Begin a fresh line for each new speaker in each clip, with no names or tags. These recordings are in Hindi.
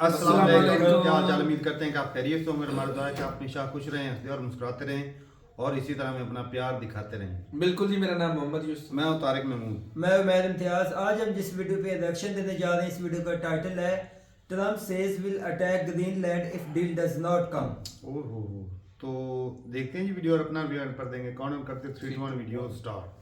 अस्सलाम वालेकुम। क्या हाल चाल? उम्मीद करते हैं कि आप खैरियत से होंगे। हमारा दुआ है कि आप हमेशा खुश रहें, हंसते और मुस्कुराते रहें और इसी तरह हमें अपना प्यार दिखाते रहें।
बिल्कुल जी, मेरा नाम मोहम्मद यूसुफ।
मैं हूं तारिक महमूद।
मैं उमैर इम्तियाज। आज हम जिस वीडियो पे रिएक्शन देने जा रहे हैं, इस वीडियो का टाइटल है Trump says will attack Greenland if deal does not come.
ओहो, तो देखते हैं जी वीडियो और अपना रिव्यू कर देंगे। कौन करते 3 2 1 वीडियो स्टार्ट।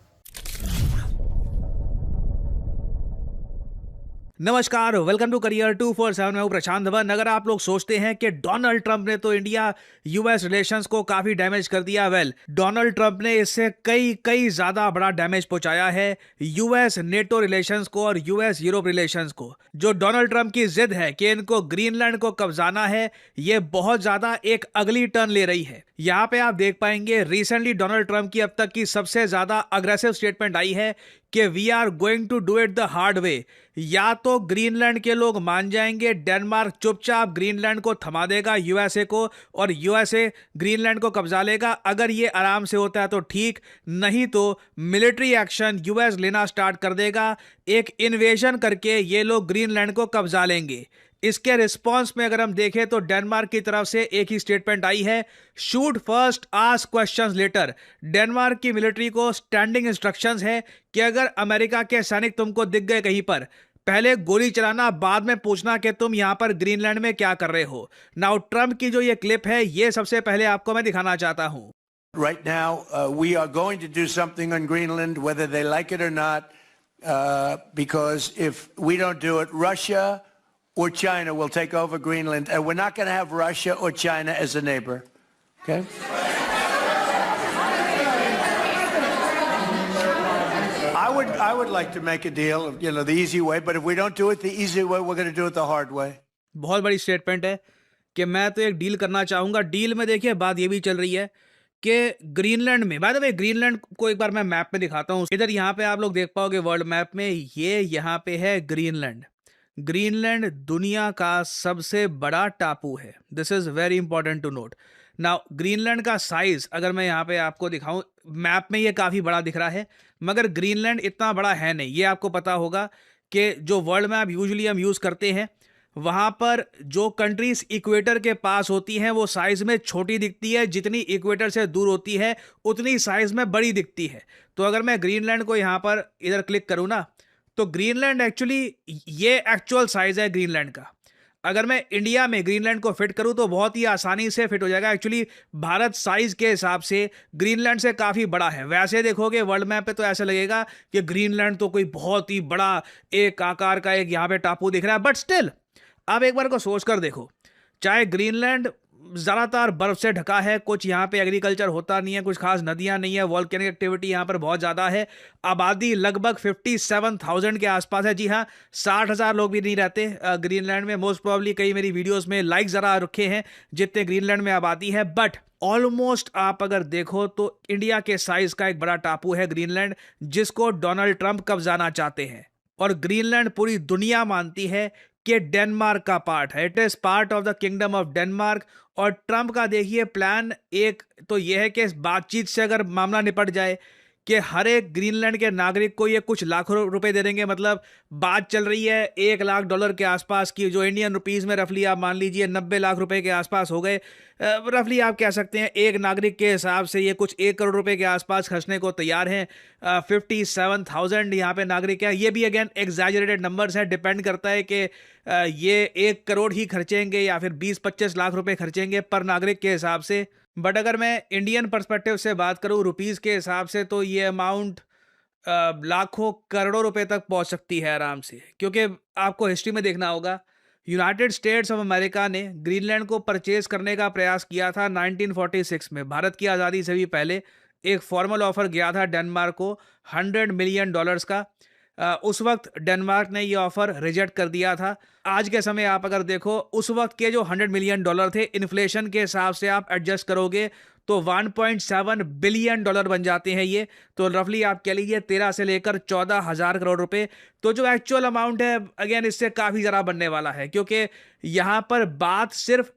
नमस्कार, वेलकम टू करियर 247। मैं हूं प्रशांत धवन। अगर आप लोग सोचते हैं कि डोनाल्ड ट्रंप ने तो इंडिया यूएस रिलेशंस को काफी डैमेज कर दिया, डोनाल्ड ट्रंप ने इससे कई ज्यादा बड़ा डैमेज पहुंचाया है यूएस नेटो रिलेशंस को और यूएस यूरोप रिलेशंस को। जो डोनाल्ड ट्रंप की जिद है कि इनको ग्रीनलैंड को कब्जाना है, ये बहुत ज्यादा एक अगली टर्न ले रही है। यहाँ पे आप देख पाएंगे रिसेंटली डोनाल्ड ट्रंप की अब तक की सबसे ज्यादा अग्रेसिव स्टेटमेंट आई है कि we are going to do it the hard way. या तो ग्रीनलैंड के लोग मान जाएंगे, डेनमार्क चुपचाप ग्रीनलैंड को थमा देगा यूएसए को और यूएसए ग्रीनलैंड को कब्जा लेगा। अगर ये आराम से होता है तो ठीक, नहीं तो मिलिट्री एक्शन यूएस लेना स्टार्ट कर देगा। एक इन्वेजन करके ये लोग ग्रीनलैंड को कब्जा लेंगे। इसके रिस्पांस में अगर हम देखें तो डेनमार्क की तरफ से एक ही स्टेटमेंट आई है, shoot first ask questions letter. Denmark की मिलिट्री को स्टैंडिंग इंस्ट्रक्शंस है कि अगर अमेरिका के सैनिक तुमको दिख गए कहीं पर, पहले गोली चलाना, बाद में पूछना कि तुम यहां पर ग्रीनलैंड में क्या कर रहे हो। नाउ ट्रंप की जो ये क्लिप है, ये सबसे पहले आपको मैं दिखाना चाहता हूं।
Right now, we are going to do something on Greenland, whether they like it or not, because if we don't do it, Russia or China will take over Greenland, and we're not going to have Russia or China as a neighbor. Okay? I would like to make a deal, the easy way, but if we don't do it the easy way, we're going to do it the hard way.
बहुत बड़ी स्टेटमेंट है कि मैं तो एक डील करना चाहूंगा। डील में देखिए बात ये भी चल रही है कि ग्रीनलैंड में, बाय द वे ग्रीनलैंड को एक बार मैं मैप में दिखाता हूं। इधर यहाँ पे आप लोग देख पाओगे वर्ल्ड मैप में, ये यहाँ पे है ग्रीनलैंड। ग्रीनलैंड दुनिया का सबसे बड़ा टापू है। This is very important to note. Now Greenland का साइज अगर मैं यहाँ पे आपको दिखाऊं, मैप में ये काफ़ी बड़ा दिख रहा है, मगर ग्रीनलैंड इतना बड़ा है नहीं। ये आपको पता होगा कि जो वर्ल्ड मैप यूजुअली हम यूज़ करते हैं, वहाँ पर जो कंट्रीज इक्वेटर के पास होती हैं वो साइज़ में छोटी दिखती है, जितनी इक्वेटर से दूर होती है उतनी साइज़ में बड़ी दिखती है। तो अगर मैं ग्रीनलैंड को यहाँ पर इधर क्लिक करूँ ना, तो ग्रीनलैंड एक्चुअली ये एक्चुअल साइज़ है ग्रीनलैंड का। अगर मैं इंडिया में ग्रीनलैंड को फिट करूं तो बहुत ही आसानी से फिट हो जाएगा। एक्चुअली भारत साइज के हिसाब से ग्रीनलैंड से काफ़ी बड़ा है। वैसे देखोगे वर्ल्ड मैप पे तो ऐसा लगेगा कि ग्रीनलैंड तो कोई बहुत ही बड़ा एक आकार का एक यहाँ पे टापू दिख रहा है, बट स्टिल आप एक बार को सोच कर देखो, चाहे ग्रीनलैंड ज़्यादातर बर्फ से ढका है, कुछ यहाँ पे एग्रीकल्चर होता नहीं है, कुछ खास नदियाँ नहीं है, वॉल्केनिक एक्टिविटी यहाँ पर बहुत ज़्यादा है, आबादी लगभग 57,000 के आसपास है। जी हाँ, 60,000 लोग भी नहीं रहते ग्रीनलैंड में। मोस्ट प्रॉब्ली कई मेरी वीडियोस में लाइक ज़रा रखे हैं जितने ग्रीनलैंड में आबादी है, बट ऑलमोस्ट आप अगर देखो तो इंडिया के साइज़ का एक बड़ा टापू है ग्रीनलैंड, जिसको डोनाल्ड ट्रंप कब्जाना चाहते हैं। और ग्रीनलैंड पूरी दुनिया मानती है कि डेनमार्क का पार्ट है, it is part of the kingdom of Denmark. और ट्रंप का देखिए प्लान एक तो यह है कि इस बातचीत से अगर मामला निपट जाए कि हर एक ग्रीनलैंड के नागरिक को ये कुछ लाखों रुपए दे देंगे। मतलब बात चल रही है $1 लाख के आसपास की, जो इंडियन रुपीस में रफली आप मान लीजिए 90 लाख रुपए के आसपास हो गए। रफली आप कह सकते हैं एक नागरिक के हिसाब से ये कुछ 1 करोड़ रुपए के आसपास खर्चने को तैयार हैं। 57,000 यहाँ पे नागरिक हैं। ये भी अगेन एग्जैजरेटेड नंबर्स हैं, डिपेंड करता है कि ये 1 करोड़ ही खर्चेंगे या फिर 20-25 लाख रुपए खर्चेंगे पर नागरिक के हिसाब से। बट अगर मैं इंडियन पर्सपेक्टिव से बात करूं रुपीस के हिसाब से, तो ये अमाउंट लाखों करोड़ों रुपए तक पहुंच सकती है आराम से। क्योंकि आपको हिस्ट्री में देखना होगा, यूनाइटेड स्टेट्स ऑफ अमेरिका ने ग्रीनलैंड को परचेज करने का प्रयास किया था 1946 में, भारत की आज़ादी से भी पहले। एक फॉर्मल ऑफर गया था डेनमार्क को $100 मिलियन का। उस वक्त डेनमार्क ने ये ऑफर रिजेक्ट कर दिया था। आज के समय आप अगर देखो, उस वक्त के जो $100 मिलियन थे, इन्फ्लेशन के हिसाब से आप एडजस्ट करोगे तो $1.7 बिलियन बन जाते हैं ये। तो रफली आप कह लीजिए 13 से लेकर 14,000 करोड़ रुपए। तो जो एक्चुअल अमाउंट है अगेन इससे काफ़ी ज़्यादा बनने वाला है, क्योंकि यहाँ पर बात सिर्फ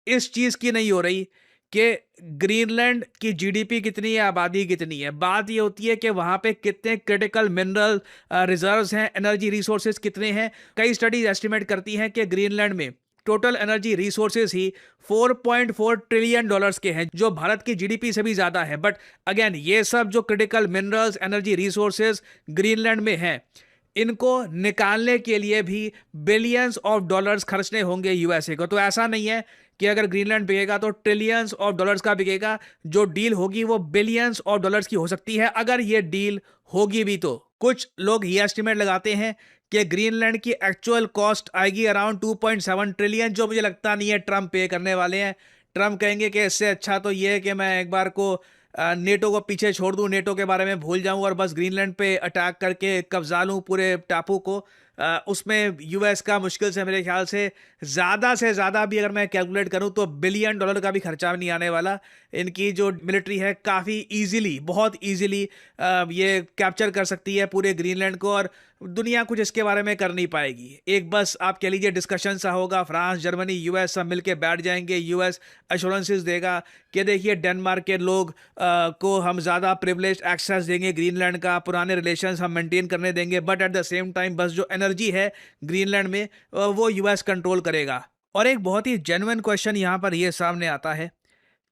इस चीज़ की नहीं हो रही कि ग्रीनलैंड की जीडीपी कितनी है, आबादी कितनी है। बात ये होती है कि वहाँ पे कितने क्रिटिकल मिनरल रिजर्व्स हैं, एनर्जी रिसोर्सेज कितने हैं। कई स्टडीज एस्टिमेट करती हैं कि ग्रीनलैंड में टोटल एनर्जी रिसोर्सेज ही 4.4 ट्रिलियन डॉलर्स के हैं, जो भारत की जीडीपी से भी ज़्यादा है। बट अगेन ये सब जो critical minerals, energy resources Greenland में हैं, इनको निकालने के लिए भी बिलियंस ऑफ डॉलर्स खर्चने होंगे यूएसए को। तो ऐसा नहीं है कि अगर ग्रीनलैंड बिकेगा तो ट्रिलियंस ऑफ डॉलर्स का बिकेगा। जो डील होगी वो बिलियंस ऑफ डॉलर्स की हो सकती है, अगर ये डील होगी भी तो। कुछ लोग ये एस्टिमेट लगाते हैं कि ग्रीनलैंड की एक्चुअल कॉस्ट आएगी अराउंड 2.7 ट्रिलियन, जो मुझे लगता नहीं है ट्रम्प पे करने वाले हैं। ट्रम्प कहेंगे कि इससे अच्छा तो ये है कि मैं एक बार को नेटो को पीछे छोड़ दूं, नेटो के बारे में भूल जाऊं और बस ग्रीनलैंड पे अटैक करके कब्जा लूं पूरे टापू को। उसमें यूएस का मुश्किल से मेरे ख्याल से ज़्यादा भी अगर मैं कैलकुलेट करूं तो $1 बिलियन का भी खर्चा नहीं आने वाला। इनकी जो मिलिट्री है काफ़ी ईजिली, बहुत ईजिली ये कैप्चर कर सकती है पूरे ग्रीनलैंड को, और दुनिया कुछ इसके बारे में कर नहीं पाएगी। एक बस आप कह लीजिए डिस्कशन सा होगा, फ्रांस, जर्मनी, यूएस सब मिलके बैठ जाएंगे। यूएस एश्योरेंसेस देगा कि देखिए डेनमार्क के लोग को हम ज़्यादा प्रिविलेज्ड एक्सेस देंगे ग्रीनलैंड का, पुराने रिलेशंस हम मेंटेन करने देंगे, but at the same time बस जो एनर्जी है ग्रीनलैंड में वो यूएस कंट्रोल करेगा। और एक बहुत ही जेन्युइन क्वेश्चन यहाँ पर ये सामने आता है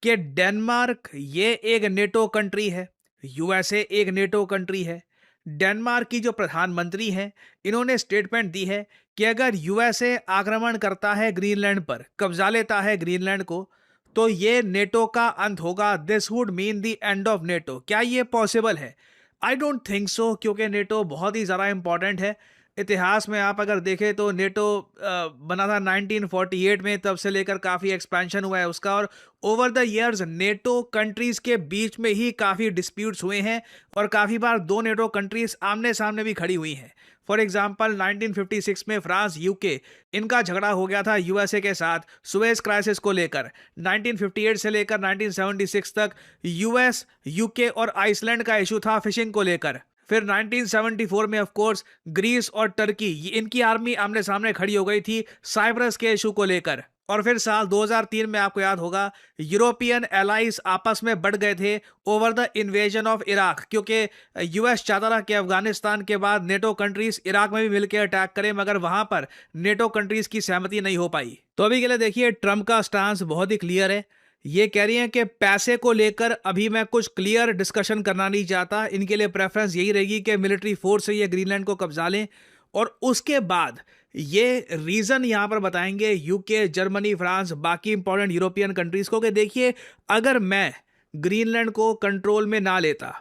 कि डेनमार्क ये एक नेटो कंट्री है, यूएसए एक नेटो कंट्री है। डेनमार्क की जो प्रधानमंत्री हैं, इन्होंने स्टेटमेंट दी है कि अगर यूएसए आक्रमण करता है ग्रीनलैंड पर, कब्जा लेता है ग्रीनलैंड को, तो ये नेटो का अंत होगा। This would mean the end of NATO. क्या ये पॉसिबल है? आई डोंट थिंक सो, क्योंकि नेटो बहुत ही ज़्यादा इंपॉर्टेंट है। इतिहास में आप अगर देखें तो नेटो बना था 1948 में, तब से लेकर काफ़ी एक्सपेंशन हुआ है उसका, और over the years NATO countries के बीच में ही काफ़ी डिस्प्यूट्स हुए हैं और काफ़ी बार दो नेटो कंट्रीज़ आमने सामने भी खड़ी हुई हैं। फॉर एग्जाम्पल 1956 में फ्रांस यूके इनका झगड़ा हो गया था यूएसए के साथ सुएज क्राइसिस को लेकर। 1958 से लेकर 1976 तक यूएस, यूके और आइसलैंड का इशू था फिशिंग को लेकर। फिर 1974 में ऑफ कोर्स ग्रीस और टर्की इनकी आर्मी आमने सामने खड़ी हो गई थी साइप्रस के इशू को लेकर। और फिर साल 2003 में आपको याद होगा यूरोपियन एलाइज आपस में बढ़ गए थे over the invasion of Iraq, क्योंकि यूएस चाहता था कि अफगानिस्तान के बाद नेटो कंट्रीज इराक में भी मिलकर अटैक करें, मगर वहां पर नेटो कंट्रीज की सहमति नहीं हो पाई। तो अभी के लिए देखिए ट्रम्प का स्टांस बहुत ही क्लियर है। ये कह रही हैं कि पैसे को लेकर अभी मैं कुछ क्लियर डिस्कशन करना नहीं चाहता। इनके लिए प्रेफरेंस यही रहेगी कि मिलिट्री फोर्स से ये ग्रीनलैंड को कब्जा लें, और उसके बाद ये रीज़न यहाँ पर बताएंगे यूके, जर्मनी, फ्रांस, बाकी इंपॉर्टेंट यूरोपियन कंट्रीज को कि देखिए अगर मैं ग्रीनलैंड को कंट्रोल में ना लेता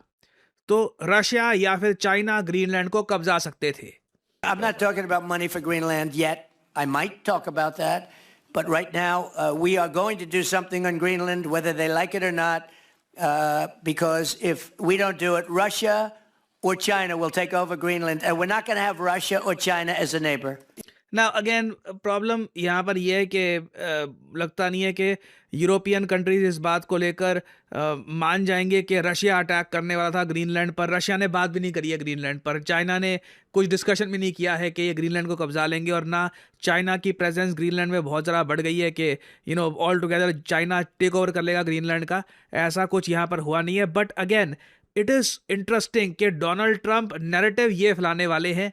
तो रशिया या फिर चाइना ग्रीनलैंड को कब्जा सकते थे।
I'm not talking about money for Greenland yet. I might talk about that. But right now, we are going to do something on Greenland, whether they like it or not, because if we don't do it, Russia or China will take over Greenland, and we're not going to have Russia or China as a neighbor.
Now again, problem यहाँ पर यह है कि लगता नहीं है कि यूरोपियन कंट्रीज इस बात को लेकर मान जाएंगे कि रशिया अटैक करने वाला था ग्रीनलैंड पर। रशिया ने बात भी नहीं करी है ग्रीनलैंड पर, चाइना ने कुछ डिस्कशन भी नहीं किया है कि ये ग्रीनलैंड को कब्जा लेंगे, और ना चाइना की प्रेजेंस ग्रीनलैंड में बहुत ज़्यादा बढ़ गई है कि all together China take over कर लेगा ग्रीनलैंड का। ऐसा कुछ यहाँ पर हुआ नहीं है। But again it is interesting कि डोनाल्ड ट्रंप नैरेटिव ये फैलाने वाले हैं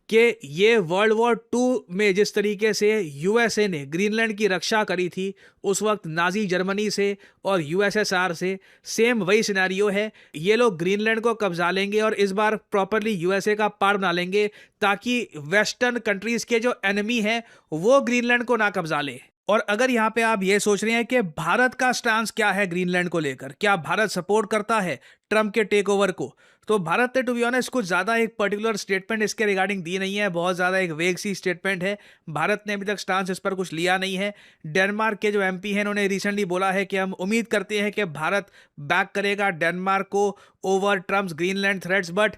कि ये वर्ल्ड वॉर 2 में जिस तरीके से यूएसए ने ग्रीनलैंड की रक्षा करी थी उस वक्त नाजी जर्मनी से और यूएसएसआर से, सेम वही सिनेरियो है। ये लोग ग्रीनलैंड को कब्जा लेंगे और इस बार प्रॉपरली यूएसए का पार्ट बना लेंगे ताकि वेस्टर्न कंट्रीज के जो एनिमी हैं वो ग्रीनलैंड को ना कब्जा ले। और अगर यहाँ पे आप ये सोच रहे हैं कि भारत का स्टांस क्या है ग्रीनलैंड को लेकर, क्या भारत सपोर्ट करता है ट्रम्प के टेक ओवर को, तो भारत ने टू बी ऑनेस्ट कुछ ज़्यादा एक पर्टिकुलर स्टेटमेंट इसके रिगार्डिंग दी नहीं है। बहुत ज़्यादा एक वेग सी स्टेटमेंट है। भारत ने अभी तक स्टांस इस पर कुछ लिया नहीं है। डेनमार्क के जो एमपी हैं उन्होंने रिसेंटली बोला है कि हम उम्मीद करते हैं कि भारत बैक करेगा डेनमार्क को over Trump's Greenland threats. But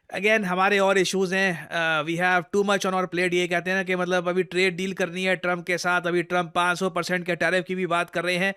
again हमारे और इश्यूज़ हैं, we have too much on our plate. ये कहते हैं ना कि मतलब अभी ट्रेड डील करनी है ट्रम्प के साथ, अभी ट्रम्प 500% के टैरिफ की भी बात कर रहे हैं।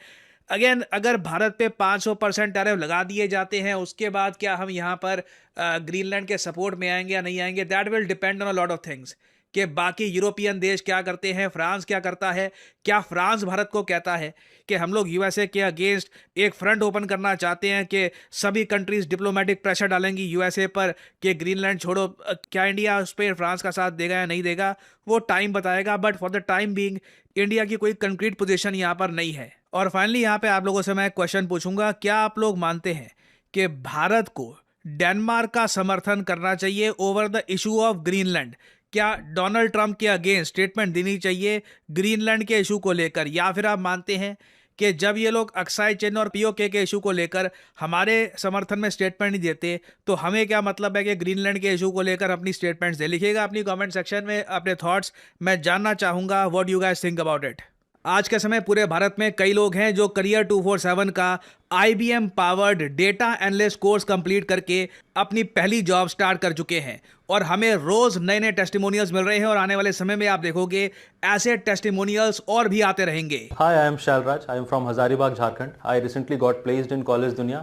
अगेन अगर भारत पे 500% टैरिफ लगा दिए जाते हैं उसके बाद क्या हम यहाँ पर ग्रीनलैंड के सपोर्ट में आएंगे या नहीं आएंगे, that will depend on a lot of things. कि बाकी यूरोपियन देश क्या करते हैं, फ्रांस क्या करता है, क्या फ्रांस भारत को कहता है कि हम लोग यूएसए के अगेंस्ट एक फ्रंट ओपन करना चाहते हैं कि सभी कंट्रीज डिप्लोमेटिक प्रेशर डालेंगी यूएसए पर कि ग्रीनलैंड छोड़ो। क्या इंडिया उस पर फ्रांस का साथ देगा या नहीं देगा वो टाइम बताएगा, but for the time being India की कोई कंक्रीट पोजीशन यहाँ पर नहीं है। और फाइनली यहाँ पे आप लोगों से मैं क्वेश्चन पूछूंगा, क्या आप लोग मानते हैं कि भारत को डेनमार्क का समर्थन करना चाहिए over the issue of Greenland? क्या डोनाल्ड ट्रंप के अगेंस्ट स्टेटमेंट देनी चाहिए ग्रीनलैंड के इशू को लेकर, या फिर आप मानते हैं कि जब ये लोग अक्साई चिन और पीओके के इशू को लेकर हमारे समर्थन में स्टेटमेंट नहीं देते तो हमें क्या मतलब है कि ग्रीनलैंड के इशू को लेकर अपनी स्टेटमेंट्स दे? लिखिएगा अपनी कमेंट सेक्शन में अपने थॉट्स, मैं जानना चाहूँगा what you guys think about it. आज के समय पूरे भारत में कई लोग हैं जो करियर 247 का IBM powered data analyst course complete करके अपनी पहली जॉब स्टार्ट कर चुके हैं और हमें रोज नए नए टेस्टिमोनियल्स मिल रहे हैं और आने वाले समय में आप देखोगे ऐसे टेस्टिमोनियल्स और भी आते रहेंगे।
Hi, I am Shalraj. I am from Hazaribagh, Jharkhand. I recently got placed in College Dunia,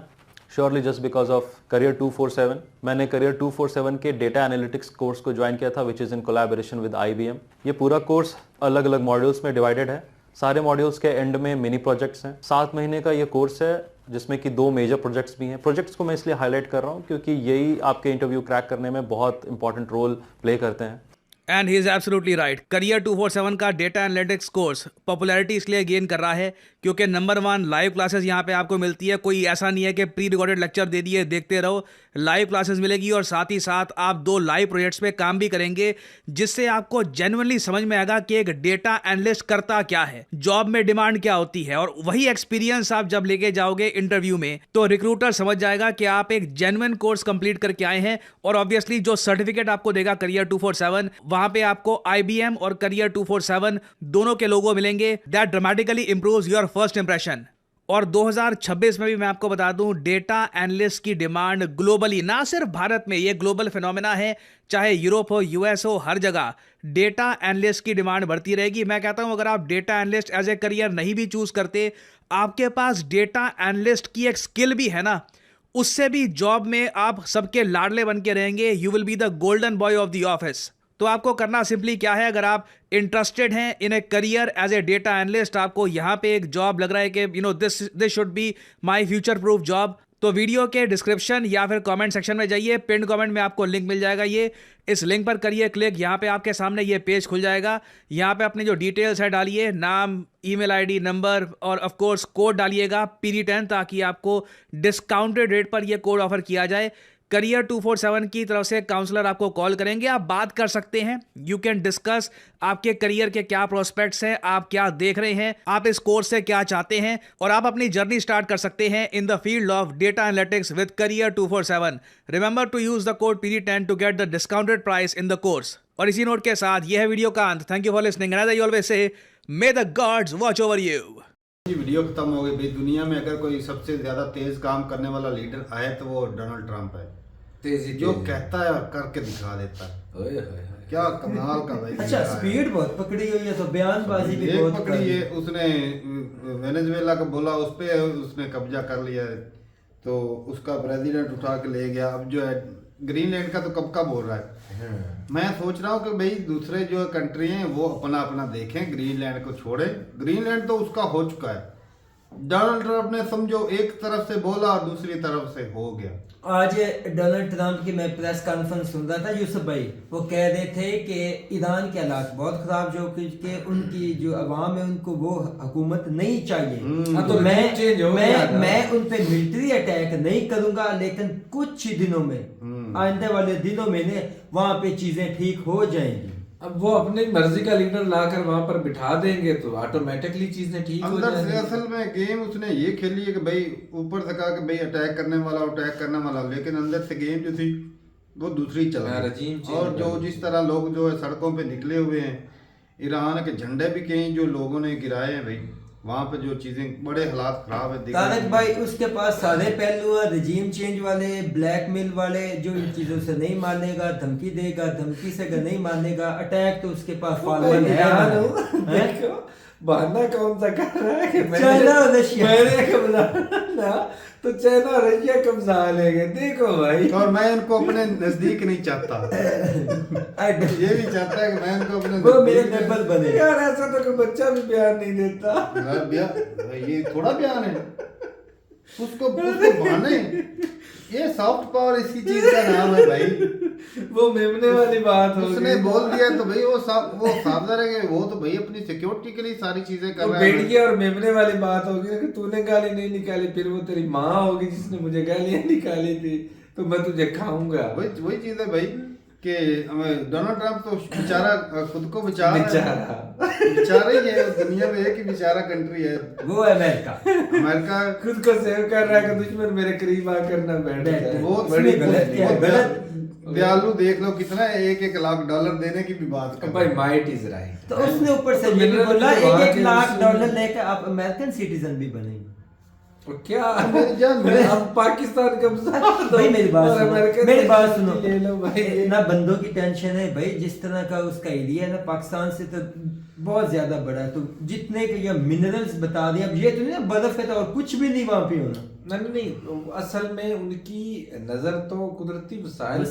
surely just because of Career 247. मैंने Career 247 के डेटा एनालिटिक्स कोर्स को ज्वाइन किया था, which is in collaboration with IBM. ये पूरा कोर्स अलग अलग मॉड्यूल्स में डिवाइडेड है। सारे मॉड्यूल्स के एंड में मिनी प्रोजेक्ट्स हैं। 7 महीने का ये कोर्स है जिसमें कि 2 मेजर प्रोजेक्ट्स भी हैं। प्रोजेक्ट्स को मैं इसलिए हाईलाइट कर रहा हूँ क्योंकि यही आपके इंटरव्यू क्रैक करने में बहुत इंपॉर्टेंट रोल प्ले करते हैं।
And he is absolutely right. Career 247 का डेटा एनालिटिक्स कोर्स पॉपुलैरिटी इसलिए गेन कर रहा है क्योंकि नंबर 1 लाइव क्लासेस यहाँ पे आपको मिलती है। कोई ऐसा नहीं है कि प्री रिकॉर्डेड लेक्चर दे दिए देखते रहो, लाइव क्लासेस मिलेगी और साथ ही साथ आप 2 लाइव प्रोजेक्ट्स पे काम भी करेंगे जिससे आपको जेन्युइनली समझ में आएगा कि एक डेटा एनालिस्ट करता क्या है, जॉब में डिमांड क्या होती है, और वही एक्सपीरियंस आप जब लेके जाओगे इंटरव्यू में तो रिक्रूटर समझ जाएगा कि आप एक जेन्युइन कोर्स कंप्लीट करके आए हैं। और ऑब्वियसली जो सर्टिफिकेट आपको देगा करियर 247 वहां पे आपको IBM और करियर 247 दोनों के लोगो मिलेंगे। That dramatically improves your first impression. और 2026 में भी मैं आपको बता दूं डेटा एनालिस्ट की डिमांड ग्लोबली, ना सिर्फ भारत में, ये ग्लोबल फिनोमेना है, चाहे यूरोप हो US हो, हर जगह डेटा एनालिस्ट की डिमांड बढ़ती रहेगी। मैं कहता हूं अगर आप data analyst as a career नहीं भी चूज करते, आपके पास डेटा एनालिस्ट की एक स्किल भी है ना, उससे भी जॉब में आप सबके लाडले बन के रहेंगे। You will be the golden boy of the office. तो आपको करना सिंपली क्या है, अगर आप इंटरेस्टेड हैं in a career as a data analyst, आपको यहाँ पे एक जॉब लग रहा है कि this should be my future proof job, तो वीडियो के डिस्क्रिप्शन या फिर कमेंट सेक्शन में जाइए, पिन कमेंट में आपको लिंक मिल जाएगा। ये इस लिंक पर करिए क्लिक, यहाँ पे आपके सामने ये पेज खुल जाएगा। यहाँ पे अपनी जो डिटेल्स है डालिए, नाम, ईमेल आईडी, नंबर और ऑफ कोर्स कोड डालिएगा PD10 ताकि आपको डिस्काउंटेड रेट पर ये कोड ऑफर किया जाए। करियर 247 की तरफ से काउंसलर आपको कॉल करेंगे, आप बात कर सकते हैं। यू कैन डिस्कस आपके करियर के क्या प्रोस्पेक्ट्स हैं, आप क्या देख रहे हैं, आप इस कोर्स से क्या चाहते हैं, और आप अपनी जर्नी स्टार्ट कर सकते हैं in the field of data analytics with career 247। Remember to use the code PD10 to get the discounted price in the course. और इसी नोट के साथ यह है वीडियो का अंत। Thank you for listening and I always say may the gods watch over you.
Video खत्म हो गई भाई। दुनिया में अगर कोई सबसे ज्यादा तेज काम करने वाला लीडर आए तो वो डोनाल्ड ट्रंप है। जो कहता है और करके दिखा देता है। क्या कमाल का भाई।
अच्छा, स्पीड बहुत पकड़ी हुई है, तो बयानबाजी भी बहुत
पकड़ी है। उसने वेनेजुएला का बोला, उस पे उसने कब्जा कर लिया है, तो उसका प्रेसिडेंट उठा के ले गया। अब जो है ग्रीनलैंड का तो कब का बोल रहा है। मैं सोच रहा हूँ कि भाई दूसरे जो कंट्री हैं वो अपना अपना देखें, ग्रीनलैंड को छोड़े। ग्रीनलैंड तो उसका हो चुका है। डोनाल्ड ट्रंप ने समझो एक तरफ से बोला और दूसरी तरफ से हो गया।
आज डोनाल्ड ट्रंप की मैं प्रेस कॉन्फ्रेंस सुन रहा था, यूसुफ भाई वो कह रहे थे कि ईरान के हालात बहुत खराब, जो कि उनकी जो अवाम है उनको वो हुकूमत नहीं चाहिए। तो मैं उन पे मिलिट्री अटैक नहीं करूंगा, लेकिन कुछ दिनों में, आने वाले दिनों में वहां पे चीजें ठीक हो जाएंगी।
अब वो अपनी मर्जी का लीडर लाकर वहां पर बिठा देंगे तो ऑटोमेटिकली चीजें ठीक हो जाएंगी।
अंदर से असल में गेम उसने ये खेली है कि भाई ऊपर से कहा कि भाई अटैक करने वाला, लेकिन अंदर से गेम जो थी वो दूसरी चल रही। और जो जिस तरह लोग जो है सड़कों पे निकले हुए हैं, ईरान के झंडे भी कहीं जो लोगों ने गिराए हैं भाई, वहाँ पे जो चीजें बड़े हालात खराब है।
तारक भाई उसके पास सारे पहलू है, रजीम चेंज वाले, ब्लैकमेल वाले, जो इन चीजों से नहीं मानेगा, धमकी देगा, धमकी से नहीं मानेगा, अटैक तो उसके पास फॉलोअर है।
बहाना कौन सा कर रहा है कि
चाइना और रशिया।
मैंने कब्जा ना तो चाइना और रशिया कब्जा लेंगे। देखो भाई,
और मैं उनको अपने नजदीक नहीं चाहता, ये भी चाहता है कि मैं उनको अपने
वो मेरे
नजदीक
नेबल बने।
यार ऐसा तो कोई बच्चा भी बयान नहीं देता।
ये थोड़ा बयान है, उसको बहाने, ये सॉफ्ट पावर इसी चीज का नाम है भाई।
वो मेमने वाली बात हो
उसने
गई।
बोल दिया तो भाई वो सावधान रहेंगे, वो तो भाई अपनी सिक्योरिटी के लिए सारी चीजें कर
वो
रहा है।
भेड़िया और मेमने वाली बात होगी कि तूने गाली नहीं निकाली, फिर वो तेरी माँ होगी जिसने मुझे गालियां निकाली थी, तो मैं तुझे खाऊंगा।
वही चीज है भाई कि डोनाल्ड ट्रम्प तो बेचारा खुद को बचा रहा है। बेचारा ही है, दुनिया में एक ही बेचारा कंट्री है
वो अमेरिका।
अमेरिका।
खुद को सेव कर रहा है कि दुश्मन मेरे करीब आकर ना बैठ जाए।
वो
बड़ी गलत क्या है, गलत।
दयालु देख लो कितना है, $1 लाख देने की भी बात कर
भाई माइट इज राइट।
तो उसने ऊपर से ये भी बोला $1 लाख लेकर आप अमेरिकन सिटीजन भी बनेंगे।
तो क्या
मेरी जान में
अब पाकिस्तान कब्जा दो
भाई मेरी बात
और
सुनो,
अमेरिकन
मेरी बात
ले
सुनो।
लो भाई।
ना बंदों की टेंशन है भाई, जिस तरह का उसका एरिया है ना पाकिस्तान से तो बहुत ज्यादा बड़ा है, तो जितने के ये मिनरल्स बता दिए, अब ये तो नहीं ना बर्फ है तो और कुछ भी नहीं वहां पे होना।
नहीं, असल में उनकी नजर तो कुदरती
वसाइल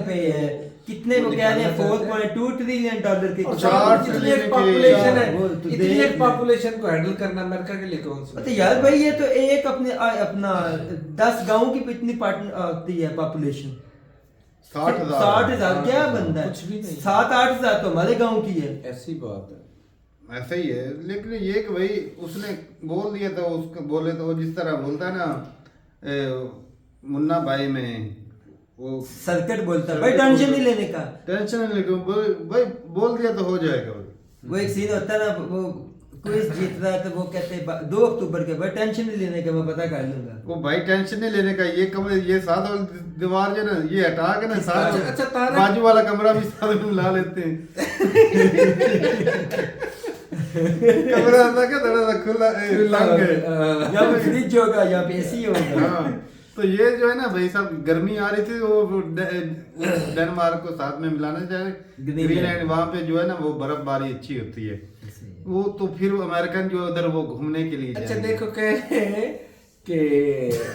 पे है। कितने वो कह रहे हैं $4.2 ट्रिलियन के
इतनी एक पॉपुलेशन है,
वो तो
इतनी
देख
एक पॉपुलेशन को हैंडल करना अमेरिका के लिए कौन सी
तो यार भाई ये तो एक अपना 10 गांव की इतनी आती है पॉपुलेशन। 60,000 क्या बनता है,
कुछ भी नहीं।
7-8 हजार तो हमारे गांव की है।
ऐसी बात है।
ऐसा ही है, लेकिन ये कि भाई उसने बोल दिया तो उसको बोले तो वो जिस तरह बोलता है ना मुन्ना भाई में वो
सर्किट बोलता है भाई टेंशन नहीं लेने का।
टेंशन नहीं लेके भाई बोल दिया तो हो जाएगा भाई।
वो एक सीन होता है ना, वो क्विज जीत रहा है तो वो कहते हैं 2 अक्टूबर के, भाई टेंशन नहीं लेने का, मैं पता कर लूंगा।
वो भाई टेंशन नहीं लेने का, ये कमरे ये साथ वाली दीवार जो ना ये हटा के ना साथ
अच्छा, तारा-
बाजू वाला कमरा भी साथ में मिला लेते हैं। कमरा अंदर का थोड़ा सा खुला तंग है।
यहाँ पे फ्रिज होगा, यहाँ पे एसी होगा।
हाँ, तो ये जो है ना भाई साहब गर्मी आ रही थी, वो डेनमार्क को साथ में मिलाना चाहे, ग्रीनलैंड वहाँ पे जो है ना वो बर्फबारी अच्छी होती है, वो तो फिर अमेरिकन जो उधर वो घूमने के लिए
अच्छा
जाएंगे।
देखो कह रहे हैं कि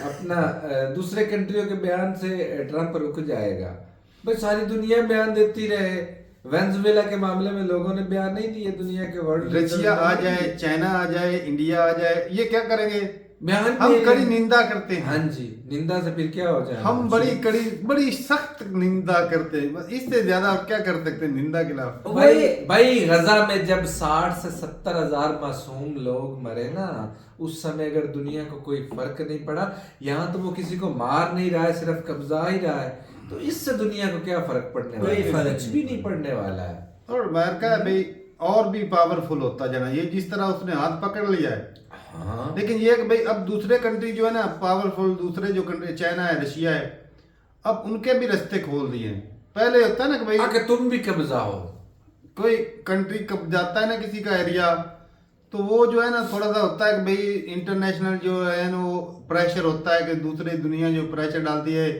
अपना दूसरे कंट्रियों के बयान से ट्रम्प रुक जाएगा। भाई सारी दुनिया बयान देती रहे, वेनेजुएला के मामले में लोगों ने बयान नहीं दिए, दुनिया के वर्ल्ड
रशिया आ जाए, चाइना आ जाए, इंडिया आ जाए, ये क्या करेंगे?
बयान
हम
दिए।
कड़ी निंदा करते हैं।
हाँ जी, निंदा से फिर क्या हो जाए?
हम बड़ी सख्त निंदा करते हैं, बस इससे ज्यादा आप क्या कर सकते हैं निंदा के खिलाफ?
भाई गजा में जब 60 से 70 हजार मासूम लोग मरे ना, उस समय अगर दुनिया को कोई फर्क नहीं पड़ा, यहाँ तो वो किसी को मार नहीं रहा है, सिर्फ कब्जा ही रहा है, तो इससे दुनिया को क्या फर्क पड़ने वाला है? कुछ भी नहीं पड़ने वाला है।
और अमेरिका भाई और भी पावरफुल होता जाना, ये जिस तरह उसने हाथ पकड़ लिया है।
हाँ।
लेकिन ये कि भाई अब दूसरे कंट्री जो है ना पावरफुल, दूसरे जो कंट्री चाइना है, रशिया है, अब उनके भी रास्ते खोल दिए हैं। पहले होता है ना कि भाई
आके तुम भी कब्जा हो,
कोई कंट्री कब जाता है ना किसी का एरिया, तो वो जो है ना थोड़ा सा होता है कि भाई इंटरनेशनल जो है ना वो प्रेशर होता है कि दूसरी दुनिया जो प्रेशर डालती है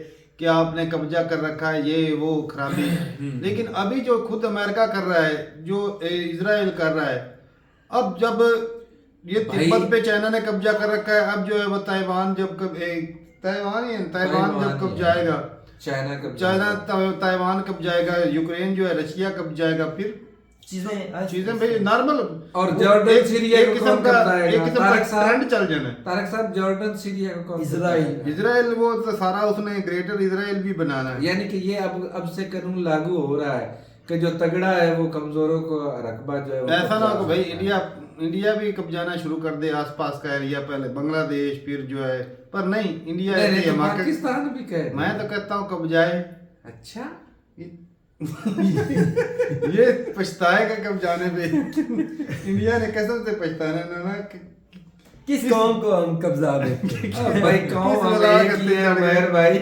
कि आपने कब्जा कर रखा है, ये वो खराबी। लेकिन अभी जो खुद अमेरिका कर रहा है, जो इजराइल कर रहा है, अब जब ये तिब्बत पे चाइना ने कब्जा कर रखा है, अब जो है वो ताइवान जब ताइवान जब कब जाएगा, चाइना ताइवान कब जाएगा, यूक्रेन जो है रशिया कब जाएगा, फिर चीजें भाई नॉर्मल।
और जॉर्डन सीरिया
एक किस्म का ट्रेंड चल जाना है।
तारक साहब जॉर्डन सीरिया को कौन
इजराइल वो तो सारा उसने ग्रेटर इजराइल भी बनाना है।
यानी कि ये अब से कानून लागू हो रहा है कि जो तगड़ा है वो कमजोरों को रकबा जो है
ऐसा ना हो भाई इंडिया भी कब्जाना शुरू कर दे आसपास का एरिया, पहले बांग्लादेश, फिर जो है, पर नहीं इंडिया
नहीं, पाकिस्तान भी कहे।
मैं तो कहता हूँ कब्जाए।
अच्छा
ये पछताएगा कब्जाने पे। इंडिया ने कसम से पछताना ना
किस कौम को हम कब्जा में
भाई कौम हम एक ही है मेहर भाई,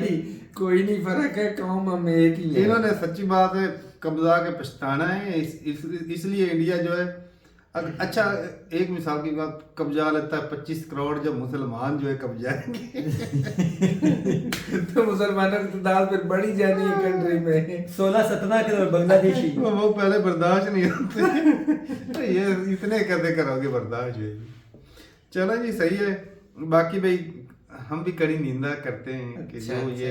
कोई नहीं फर्क है, कौम हम एक ही है।
इन्होंने सच्ची बात है कब्जा के पछताना है, इसलिए इंडिया जो है अच्छा एक मिसाल की बात, कब्जा लेता है 25 करोड़ जब मुसलमान जो है कब्जाएंगे
तो मुसलमानों की तादाद फिर बढ़ी जानी है कंट्री में।
16-17 करोड़ बांग्लादेशी।
वो पहले बर्दाश्त नहीं होते तो ये इतने कैसे करोगे बर्दाश्त है। चलो जी सही है। बाकी भाई हम भी कड़ी निंदा करते हैं कि जो ये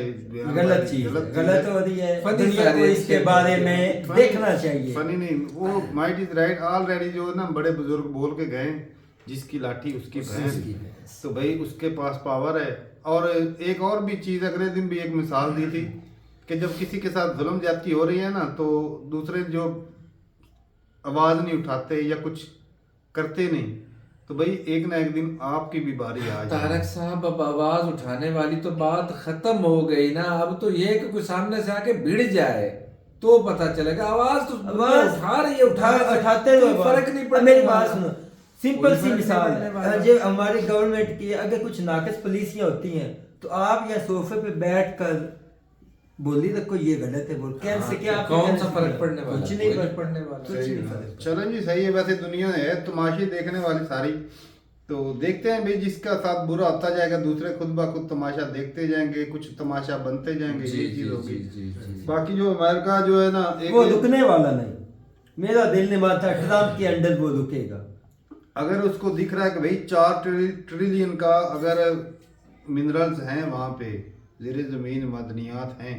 गलत चीज गलत हो रही है,
फनी
दुनिया को इसके बारे में देखना चाहिए।
फनी नहीं, वो माइट इज राइट ऑलरेडी जो ना बड़े बुजुर्ग बोल के गए, जिसकी लाठी उसकी भैंस। तो भाई उसके पास पावर है। और एक और भी चीज अगले दिन भी एक मिसाल दी थी कि जब किसी के साथ जुल्म ज्यादती हो रही है ना, तो दूसरे जो आवाज नहीं उठाते या कुछ करते नहीं, तो भाई एक ना एक दिन आपकी भी बारी आ जाए।
तारक साहब अब आवाज उठाने वाली तो बात खत्म हो गई ना। अब तो ये कि कोई सामने से आके भिड़ जाए तो पता चलेगा। आवाज तो उठा रही है,
उठाते
कोई फर्क नहीं पड़ता।
मेरी बात सुनो, सिंपल सी
कोई
मिसाल
फर्क नहीं पड़ने
है,
वाला।
जब हमारी गवर्नमेंट की अगर कुछ नाकस पुलिसियां होती हैं तो आप या सोफे पे बैठ कर बोली रखो ये गलत है, बोल कैन से क्या
कौन सा फर्क पड़ने वाला?
कुछ नहीं
कोई
फर्क
पड़ने वाला।
कुछ नहीं फर्क।
चलो जी सही है। वैसे दुनिया है तमाशे देखने वाली सारी, तो देखते हैं भाई जिसका साथ बुरा होता जाएगा दूसरे खुद ब खुद तमाशा देखते जाएंगे, कुछ तमाशा बनते जाएंगे, ये चीज होगी। बाकी जो अमेरिका जो है ना
वो रुकने वाला नहीं, मेरा दिल नहीं मानता ट्रम्प के अंडर वो रुकेगा।
अगर उसको दिख रहा है कि भाई 4 ट्रिलियन का अगर मिनरल्स हैं वहाँ पे, ज़ेरे ज़मीन मदनियात हैं,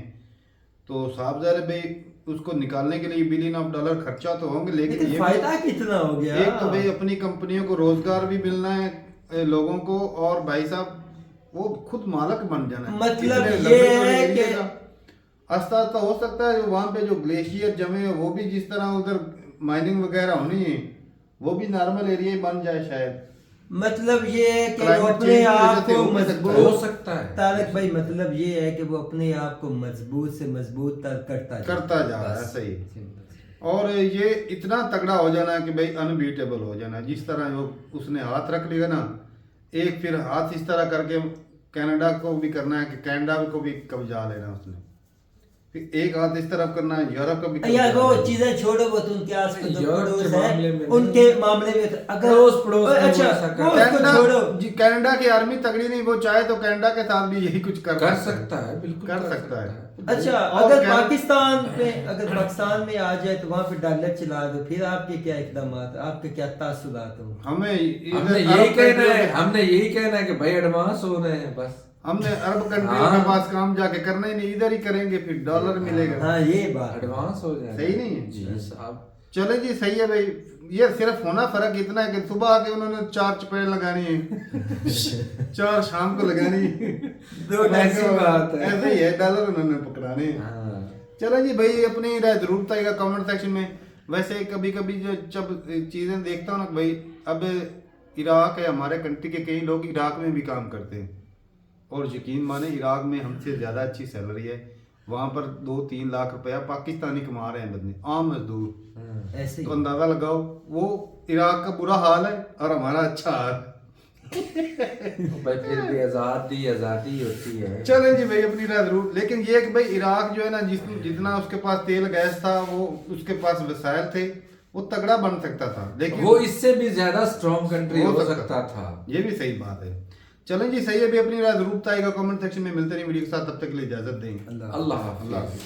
तो साफ ज़ाहिर है भाई उसको निकालने के लिए $1 बिलियन खर्चा तो होंगे, लेकिन ये
फायदा कितना हो गया।
एक तो भाई अपनी कंपनियों को रोजगार भी मिलना है लोगों को, और भाई साहब वो खुद मालक बन जाना है।
मतलब
इतने
ये
लंबे बड़े
है
एरिया
कि-
का आस्ता आस्ता हो सकता है जो वहाँ पे जो ग्लेशियर जमे हैं वो भी जिस तरह उधर माइनिंग वगैरह होनी है वो भी नॉर्मल एरिया ही बन जाए शायद।
मतलब ये है कि वो
Climate
अपने
change की
आप
वजह से
को
हो भी सकता है।
मजबूत
हो सकता है।
तारक भाई मतलब ये है कि वो अपने आप को मजबूत से मजबूत तर
करता जा रहा है। सही। और ये इतना तगड़ा हो जाना है कि भाई अनबीटेबल हो जाना है। जिस तरह वो उसने हाथ रख लिया ना, एक फिर हाथ इस तरह करके कनाडा को भी करना है कि कनाडा को भी कब्जा लेना उसने, फिर एक हाथ इस तरफ करना है यूरोप का भी कब्जा
यार वो
लेना है।
चीजें छोड़ो, वो तो उनके आस
यूरोप के
पड़ोस
मामले
है,
में
उनके मामले में तो अगर
पड़ोस में
अच्छा
वो ऐसा कर-
वो उसको
कनाडा
छोड़ो।
जी, कनाडा की आर्मी तगड़ी नहीं, वो चाहे तो कनाडा के साथ भी यही कुछ कर
सकता है, बिल्कुल
कर सकता है।
अच्छा
और
अगर
क्या-
पाकिस्तान में आ जाए तो वहाँ पे डॉलर चला दो, फिर आपके क्या इकदाम, आपके क्या तासुरात हो?
हमें इधर
हमने
अरब
यही कहना
कंट्रियों
है,
में-
हमने यही कहना है कि भाई एडवांस हो रहे हैं बस।
हमने अरब कंट्रियों
हाँ।
के पास काम जाके करना ही नहीं, इधर ही करेंगे, फिर डॉलर मिलेगा।
हाँ ये बात
एडवांस हो जाए।
सही नहीं है?
जी साहब।
चले जी सही है भाई। ये सिर्फ होना फर्क इतना है कि सुबह आके उन्होंने 4 चपेड़ लगानी है 4 शाम को लगानी है।
दो
ऐसी बात है।
ऐसे ही है, डॉलर उन्होंने पकड़ाने हैं।
हाँ।
चलो जी भाई, अपनी राय जरूर बताइएगा कमेंट सेक्शन में। वैसे कभी कभी जो जब चीजें देखता हूँ ना भाई, अब इराक है, हमारे कंट्री के कई लोग इराक में भी काम करते हैं, और यकीन माने इराक में हमसे ज़्यादा अच्छी सैलरी है। वहाँ पर 2-3 लाख रुपया पाकिस्तानी कमा रहे हैं बंदे, आम मजदूर।
ऐसे ही।
तो अंदाज़ा लगाओ, वो इराक का बुरा हाल है और हमारा अच्छा हाल।
भाई फिर भी आजादी होती है।
चलें जी भाई, अपनी राय जरूर। लेकिन ये है कि भाई इराक जो है ना, जितना उसके पास तेल गैस था, वो उसके पास वसाइल थे, वो तगड़ा बन सकता था, लेकिन
वो इससे भी ज्यादा स्ट्रॉन्ग कंट्री
हो
हो
सकता
सकता था।
ये भी सही बात है। चलें जी सही है भी, अपनी राय जरूर बताइएगा कमेंट सेक्शन में। मिलते रहिए वीडियो के साथ, तब तक के लिए इजाजत दें।
अल्लाह हाफ़िज़।